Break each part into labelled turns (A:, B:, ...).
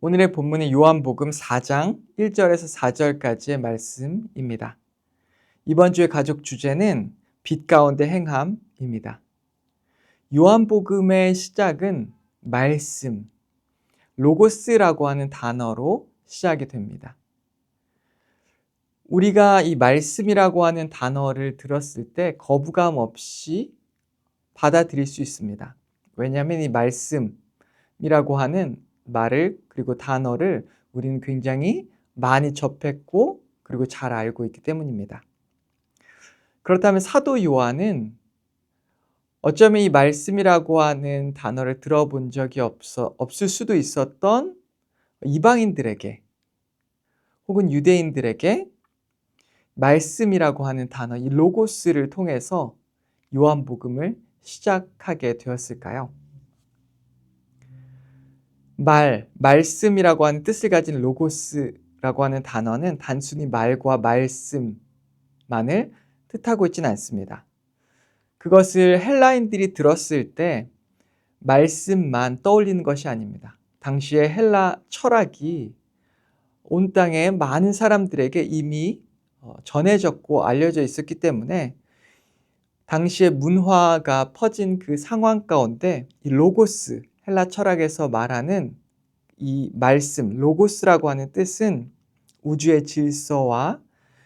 A: 오늘의 본문은 요한복음 4장 1절에서 4절까지의 말씀입니다. 이번 주의 가족 주제는 빛 가운데 행함입니다. 요한복음의 시작은 말씀, 로고스라고 하는 단어로 시작이 됩니다. 우리가 이 말씀이라고 하는 단어를 들었을 때 거부감 없이 받아들일 수 있습니다. 왜냐하면 이 말씀이라고 하는 말을 그리고 단어를 우리는 굉장히 많이 접했고 그리고 잘 알고 있기 때문입니다. 그렇다면 사도 요한은 어쩌면 이 말씀이라고 하는 단어를 들어본 적이 없을 수도 있었던 이방인들에게 혹은 유대인들에게 말씀이라고 하는 단어, 이 로고스를 통해서 요한복음을 시작하게 되었을까요? 말씀이라고 하는 뜻을 가진 로고스라고 하는 단어는 단순히 말과 말씀만을 뜻하고 있지는 않습니다. 그것을 헬라인들이 들었을 때 말씀만 떠올리는 것이 아닙니다. 당시의 헬라 철학이 온 땅의 많은 사람들에게 이미 전해졌고 알려져 있었기 때문에 당시의 문화가 퍼진 그 상황 가운데 이 로고스, 헬라 철학에서 말하는 이 말씀, 로고스라고 하는 뜻은 우주의 질서와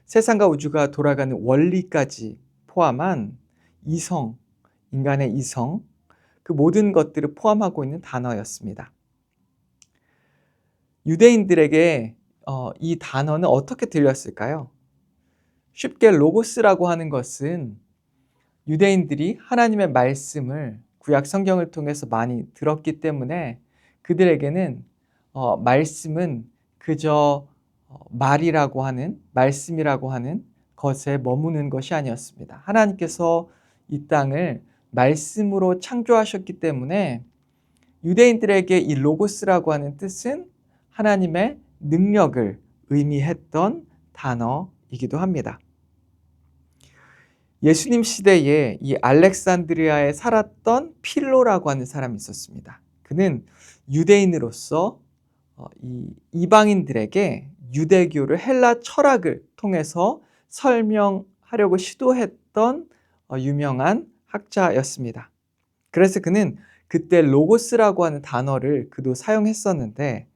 A: 세상과 우주가 돌아가는 원리까지 포함한 이성, 인간의 이성, 그 모든 것들을 포함하고 있는 단어였습니다. 유대인들에게 이 단어는 어떻게 들렸을까요? 쉽게 로고스라고 하는 것은 유대인들이 하나님의 말씀을 구약 성경을 통해서 많이 들었기 때문에 그들에게는 말씀은 그저 말이라고 하는, 말씀이라고 하는 것에 머무는 것이 아니었습니다. 하나님께서 이 땅을 말씀으로 창조하셨기 때문에 유대인들에게 이 로고스라고 하는 뜻은 하나님의 능력을 의미했던 단어이기도 합니다. 예수님 시대에 이 알렉산드리아에 살았던 필로라고 하는 사람이 있었습니다. 그는 유대인으로서 이 이방인들에게 유대교를 헬라 철학을 통해서 설명하려고 시도했던 유명한 학자였습니다. 그래서 그는 그때 로고스라고 하는 단어를 그도 사용했었는데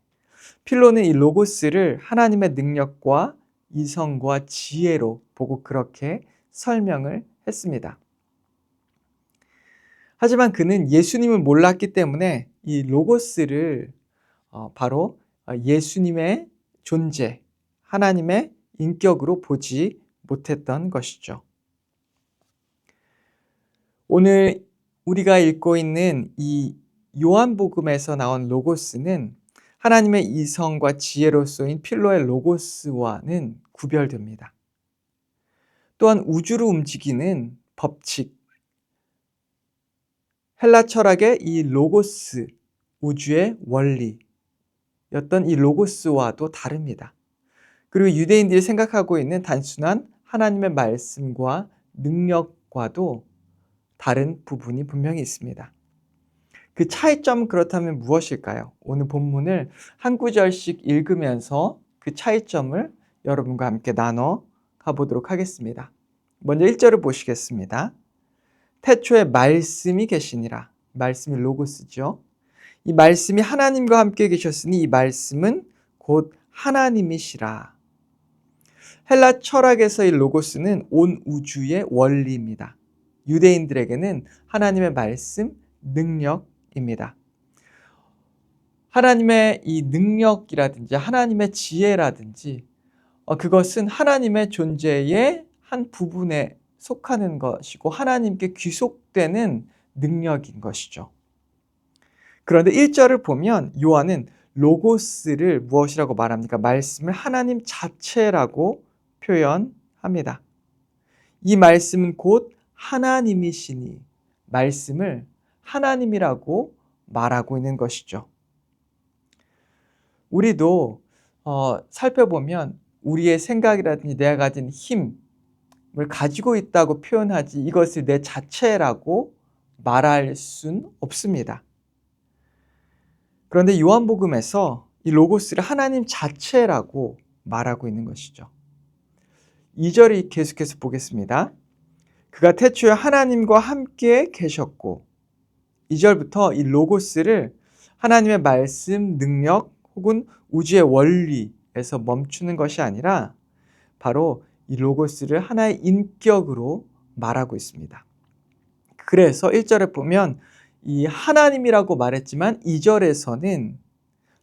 A: 필로는 이 로고스를 하나님의 능력과 이성과 지혜로 보고 그렇게 설명을 했습니다. 하지만 그는 예수님을 몰랐기 때문에 이 로고스를 바로 예수님의 존재, 하나님의 인격으로 보지 못했던 것이죠. 오늘 우리가 읽고 있는 이 요한복음에서 나온 로고스는 하나님의 이성과 지혜로 쏘인 필로의 로고스와는 구별됩니다. 또한 우주를 움직이는 법칙, 헬라 철학의 이 로고스, 우주의 원리였던 이 로고스와도 다릅니다. 그리고 유대인들이 생각하고 있는 단순한 하나님의 말씀과 능력과도 다른 부분이 분명히 있습니다. 그 차이점은 그렇다면 무엇일까요? 오늘 본문을 한 구절씩 읽으면서 그 차이점을 여러분과 함께 나눠 가보도록 하겠습니다. 먼저 1절을 보시겠습니다. 태초에 말씀이 계시니라. 말씀이 로고스죠. 이 말씀이 하나님과 함께 계셨으니 이 말씀은 곧 하나님이시라. 헬라 철학에서의 로고스는 온 우주의 원리입니다. 유대인들에게는 하나님의 말씀, 능력입니다. 하나님의 이 능력이라든지 하나님의 지혜라든지 그것은 하나님의 존재의 한 부분에 속하는 것이고 하나님께 귀속되는 능력인 것이죠. 그런데 1절을 보면 요한은 로고스를 무엇이라고 말합니까? 말씀을 하나님 자체라고 표현합니다. 이 말씀은 곧 하나님이시니 말씀을 하나님이라고 말하고 있는 것이죠. 우리도 살펴보면 우리의 생각이라든지 내가 가진 힘을 가지고 있다고 표현하지 이것을 내 자체라고 말할 수는 없습니다. 그런데 요한복음에서 이 로고스를 하나님 자체라고 말하고 있는 것이죠. 2절을 계속해서 보겠습니다. 그가 태초에 하나님과 함께 계셨고, 2절부터 이 로고스를 하나님의 말씀, 능력 혹은 우주의 원리에서 멈추는 것이 아니라 바로 이 로고스를 하나의 인격으로 말하고 있습니다. 그래서 1절에 보면 이 하나님이라고 말했지만 2절에서는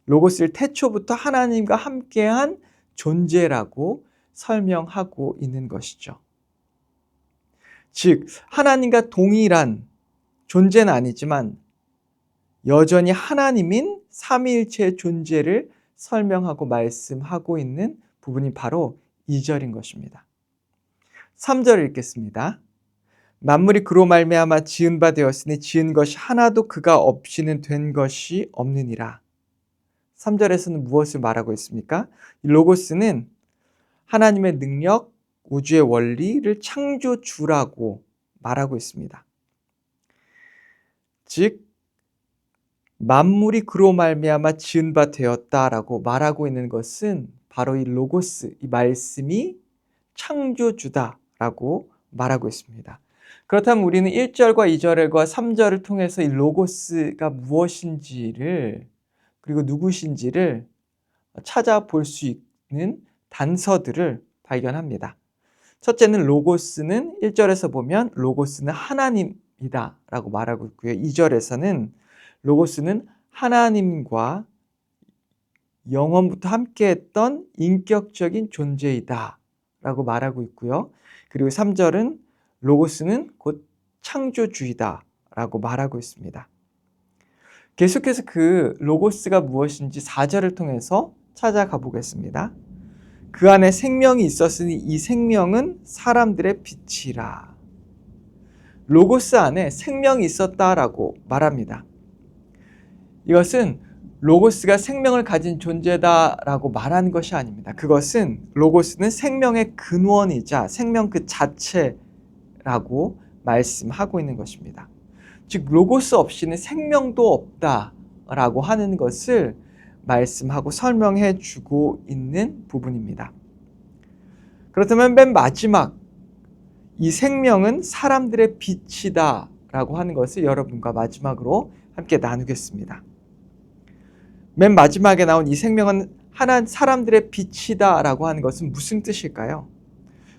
A: 로고스를 태초부터 하나님과 함께한 존재라고 설명하고 있는 것이죠. 즉, 하나님과 동일한 존재는 아니지만 여전히 하나님인 삼위일체의 존재를 설명하고 말씀하고 있는 부분이 바로 2절인 것입니다. 3절을 읽겠습니다. 만물이 그로 말미암아 지은 바 되었으니 지은 것이 하나도 그가 없이는 된 것이 없느니라. 3절에서는 무엇을 말하고 있습니까? 이 로고스는 하나님의 능력, 우주의 원리를 창조주라고 말하고 있습니다. 즉, 만물이 그로 말미암아 지은 바 되었다라고 말하고 있는 것은 바로 이 로고스, 이 말씀이 창조주다라고 말하고 있습니다. 그렇다면 우리는 1절과 2절과 3절을 통해서 이 로고스가 무엇인지를 그리고 누구신지를 찾아볼 수 있는 단서들을 발견합니다. 첫째는 로고스는 1절에서 보면 로고스는 하나님이다 라고 말하고 있고요. 2절에서는 로고스는 하나님과 영원부터 함께했던 인격적인 존재이다 라고 말하고 있고요. 그리고 3절은 로고스는 곧 창조주이다 라고 말하고 있습니다. 계속해서 그 로고스가 무엇인지 4절을 통해서 찾아가 보겠습니다. 그 안에 생명이 있었으니 이 생명은 사람들의 빛이라. 로고스 안에 생명이 있었다라고 말합니다. 이것은 로고스가 생명을 가진 존재다라고 말하는 것이 아닙니다. 그것은 로고스는 생명의 근원이자 생명 그 자체라고 말씀하고 있는 것입니다. 즉 로고스 없이는 생명도 없다라고 하는 것을 말씀하고 설명해 주고 있는 부분입니다. 그렇다면 맨 마지막 이 생명은 사람들의 빛이다 라고 하는 것을 여러분과 마지막으로 함께 나누겠습니다. 맨 마지막에 나온 이 생명은 하나 사람들의 빛이다 라고 하는 것은 무슨 뜻일까요?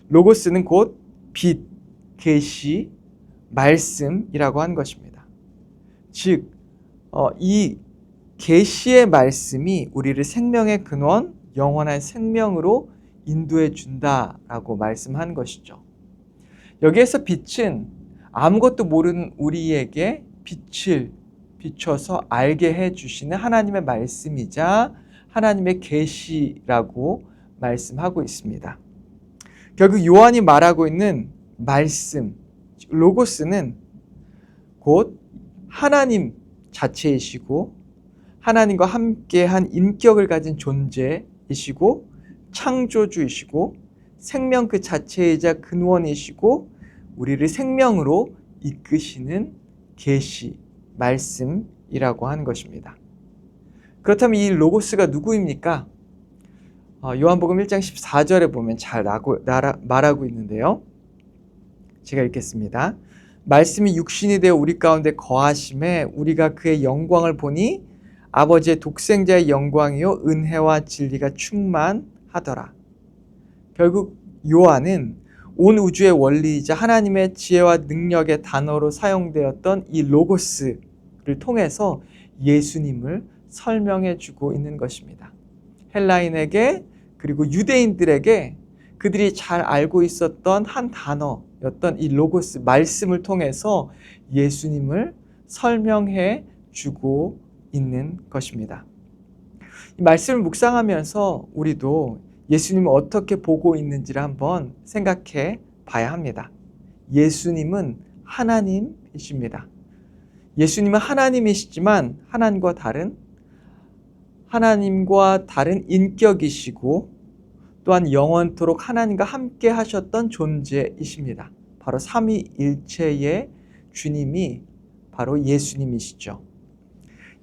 A: 로고스는 곧 빛, 계시, 말씀이라고 하는 것입니다. 즉, 이 계시의 말씀이 우리를 생명의 근원, 영원한 생명으로 인도해 준다라고 말씀한 것이죠. 여기에서 빛은 아무것도 모르는 우리에게 빛을 비춰서 알게 해 주시는 하나님의 말씀이자 하나님의 계시라고 말씀하고 있습니다. 결국 요한이 말하고 있는 말씀, 로고스는 곧 하나님 자체이시고 하나님과 함께한 인격을 가진 존재이시고 창조주이시고 생명 그 자체이자 근원이시고 우리를 생명으로 이끄시는 계시, 말씀이라고 하는 것입니다. 그렇다면 이 로고스가 누구입니까? 요한복음 1장 14절에 보면 잘 말하고 있는데요. 제가 읽겠습니다. 말씀이 육신이 되어 우리 가운데 거하심에 우리가 그의 영광을 보니 아버지의 독생자의 영광이요 은혜와 진리가 충만하더라. 결국 요한은 온 우주의 원리이자 하나님의 지혜와 능력의 단어로 사용되었던 이 로고스를 통해서 예수님을 설명해 주고 있는 것입니다. 헬라인에게 그리고 유대인들에게 그들이 잘 알고 있었던 한 단어였던 이 로고스 말씀을 통해서 예수님을 설명해 주고 있는 것입니다. 이 말씀을 묵상하면서 우리도 예수님을 어떻게 보고 있는지를 한번 생각해 봐야 합니다. 예수님은 하나님이십니다. 예수님은 하나님이시지만 하나님과 다른 인격이시고 또한 영원토록 하나님과 함께 하셨던 존재이십니다. 바로 삼위일체의 주님이 바로 예수님이시죠.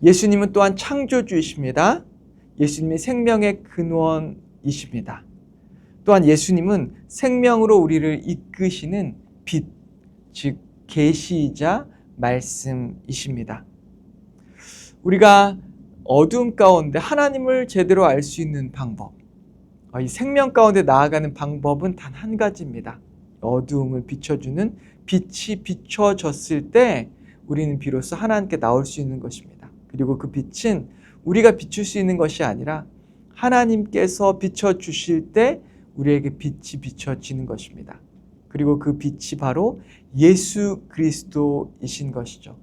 A: 예수님은 또한 창조주이십니다. 예수님이 생명의 근원이십니다. 또한 예수님은 생명으로 우리를 이끄시는 빛, 즉 계시이자 말씀이십니다. 우리가 어두움 가운데 하나님을 제대로 알 수 있는 방법, 이 생명 가운데 나아가는 방법은 단 한 가지입니다. 어두움을 비춰주는 빛이 비춰졌을 때 우리는 비로소 하나님께 나올 수 있는 것입니다. 그리고 그 빛은 우리가 비출 수 있는 것이 아니라 하나님께서 비춰주실 때 우리에게 빛이 비춰지는 것입니다. 그리고 그 빛이 바로 예수 그리스도이신 것이죠.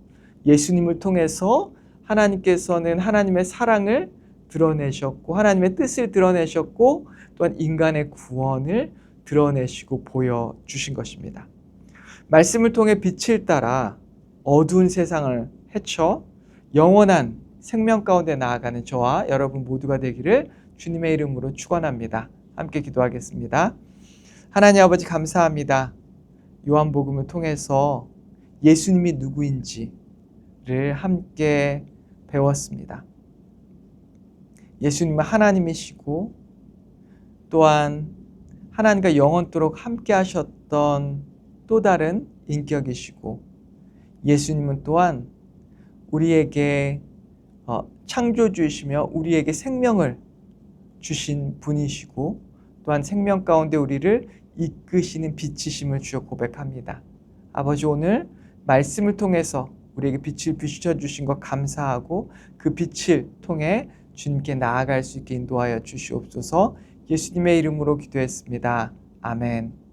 A: 예수님을 통해서 하나님께서는 하나님의 사랑을 드러내셨고 하나님의 뜻을 드러내셨고 또한 인간의 구원을 드러내시고 보여주신 것입니다. 말씀을 통해 빛을 따라 어두운 세상을 헤쳐 영원한 생명 가운데 나아가는 저와 여러분 모두가 되기를 주님의 이름으로 축원합니다. 함께 기도하겠습니다. 하나님 아버지 감사합니다. 요한복음을 통해서 예수님이 누구인지를 함께 배웠습니다. 예수님은 하나님이시고 또한 하나님과 영원토록 함께 하셨던 또 다른 인격이시고 예수님은 또한 우리에게 창조주이시며 우리에게 생명을 주신 분이시고 또한 생명 가운데 우리를 이끄시는 빛이심을 주여 고백합니다. 아버지 오늘 말씀을 통해서 우리에게 빛을 비춰주신 것 감사하고 그 빛을 통해 주님께 나아갈 수 있게 인도하여 주시옵소서. 예수님의 이름으로 기도했습니다. 아멘.